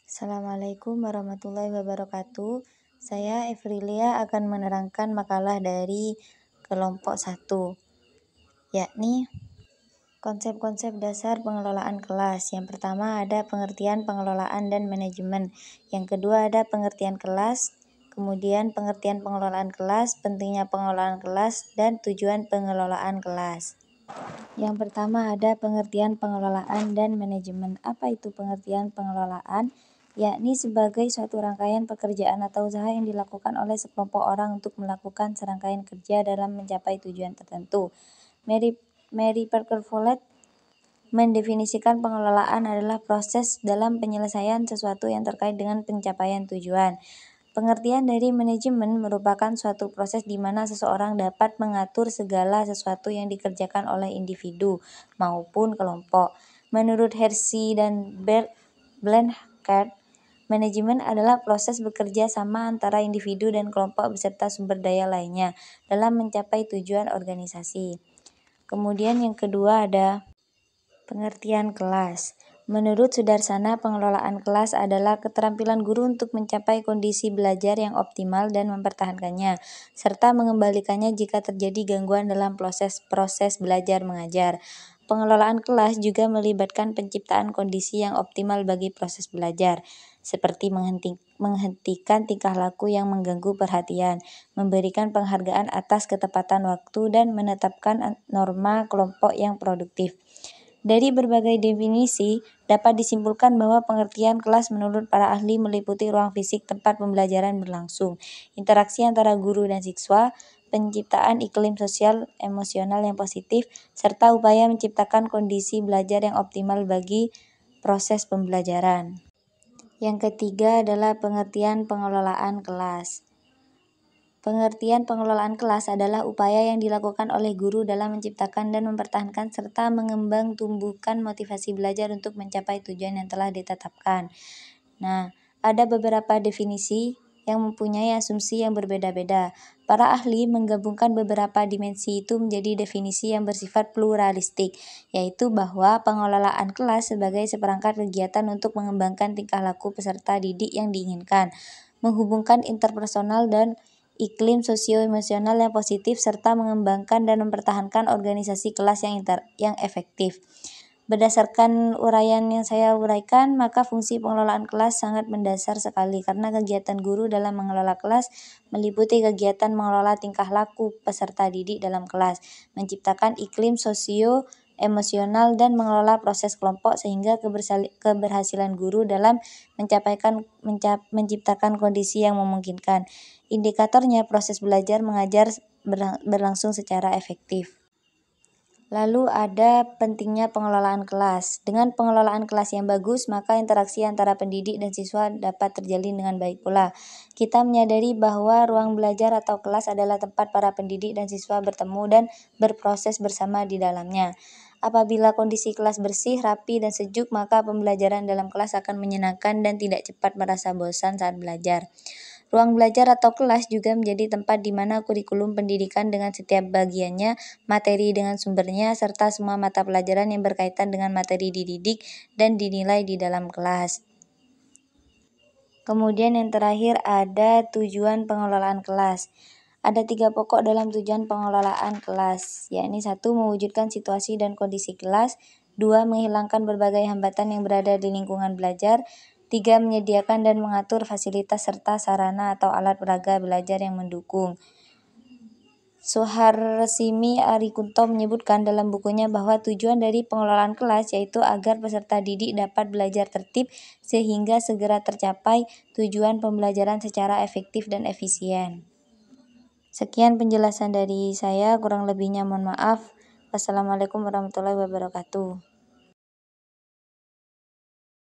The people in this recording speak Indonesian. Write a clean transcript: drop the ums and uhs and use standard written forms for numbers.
Assalamualaikum warahmatullahi wabarakatuh. Saya Evrilia akan menerangkan makalah dari kelompok 1, yakni konsep-konsep dasar pengelolaan kelas. Yang pertama ada pengertian pengelolaan dan manajemen. Yang kedua ada pengertian kelas, kemudian pengertian pengelolaan kelas, pentingnya pengelolaan kelas, dan tujuan pengelolaan kelas. Yang pertama ada pengertian pengelolaan dan manajemen. Apa itu pengertian pengelolaan? Yakni sebagai suatu rangkaian pekerjaan atau usaha yang dilakukan oleh sekelompok orang untuk melakukan serangkaian kerja dalam mencapai tujuan tertentu. Mary Parker Follett mendefinisikan pengelolaan adalah proses dalam penyelesaian sesuatu yang terkait dengan pencapaian tujuan. Pengertian dari manajemen merupakan suatu proses di mana seseorang dapat mengatur segala sesuatu yang dikerjakan oleh individu maupun kelompok. Menurut Hershey dan Blanchard, manajemen adalah proses bekerja sama antara individu dan kelompok beserta sumber daya lainnya dalam mencapai tujuan organisasi. Kemudian yang kedua ada pengertian kelas. Menurut Sudarsana, pengelolaan kelas adalah keterampilan guru untuk mencapai kondisi belajar yang optimal dan mempertahankannya, serta mengembalikannya jika terjadi gangguan dalam proses belajar mengajar. Pengelolaan kelas juga melibatkan penciptaan kondisi yang optimal bagi proses belajar, seperti menghentikan tingkah laku yang mengganggu perhatian, memberikan penghargaan atas ketepatan waktu, dan menetapkan norma kelompok yang produktif. Dari berbagai definisi, dapat disimpulkan bahwa pengertian kelas menurut para ahli meliputi ruang fisik tempat pembelajaran berlangsung, interaksi antara guru dan siswa, penciptaan iklim sosial emosional yang positif, serta upaya menciptakan kondisi belajar yang optimal bagi proses pembelajaran. Yang ketiga adalah pengertian pengelolaan kelas. Pengertian pengelolaan kelas adalah upaya yang dilakukan oleh guru dalam menciptakan dan mempertahankan serta mengembang tumbuhkan motivasi belajar untuk mencapai tujuan yang telah ditetapkan. Nah, ada beberapa definisi yang mempunyai asumsi yang berbeda-beda. Para ahli menggabungkan beberapa dimensi itu menjadi definisi yang bersifat pluralistik, yaitu bahwa pengelolaan kelas sebagai seperangkat kegiatan untuk mengembangkan tingkah laku peserta didik yang diinginkan, menghubungkan interpersonal dan iklim sosio-emosional yang positif, serta mengembangkan dan mempertahankan organisasi kelas yang efektif. Berdasarkan uraian yang saya uraikan, maka fungsi pengelolaan kelas sangat mendasar sekali karena kegiatan guru dalam mengelola kelas meliputi kegiatan mengelola tingkah laku peserta didik dalam kelas, menciptakan iklim sosio-emosional, dan mengelola proses kelompok sehingga keberhasilan guru dalam menciptakan kondisi yang memungkinkan. Indikatornya proses belajar mengajar berlangsung secara efektif. Lalu ada pentingnya pengelolaan kelas. Dengan pengelolaan kelas yang bagus, maka interaksi antara pendidik dan siswa dapat terjalin dengan baik pula. Kita menyadari bahwa ruang belajar atau kelas adalah tempat para pendidik dan siswa bertemu dan berproses bersama di dalamnya. Apabila kondisi kelas bersih, rapi, dan sejuk, maka pembelajaran dalam kelas akan menyenangkan dan tidak cepat merasa bosan saat belajar. Ruang belajar atau kelas juga menjadi tempat di mana kurikulum pendidikan dengan setiap bagiannya, materi dengan sumbernya, serta semua mata pelajaran yang berkaitan dengan materi dididik dan dinilai di dalam kelas. Kemudian yang terakhir ada tujuan pengelolaan kelas. Ada 3 pokok dalam tujuan pengelolaan kelas, yakni 1. Mewujudkan situasi dan kondisi kelas, 2. Menghilangkan berbagai hambatan yang berada di lingkungan belajar, 3. Menyediakan dan mengatur fasilitas serta sarana atau alat peraga belajar yang mendukung. Suharsimi Arikunto menyebutkan dalam bukunya bahwa tujuan dari pengelolaan kelas yaitu agar peserta didik dapat belajar tertib sehingga segera tercapai tujuan pembelajaran secara efektif dan efisien. Sekian penjelasan dari saya, kurang lebihnya mohon maaf. Wassalamualaikum warahmatullahi wabarakatuh.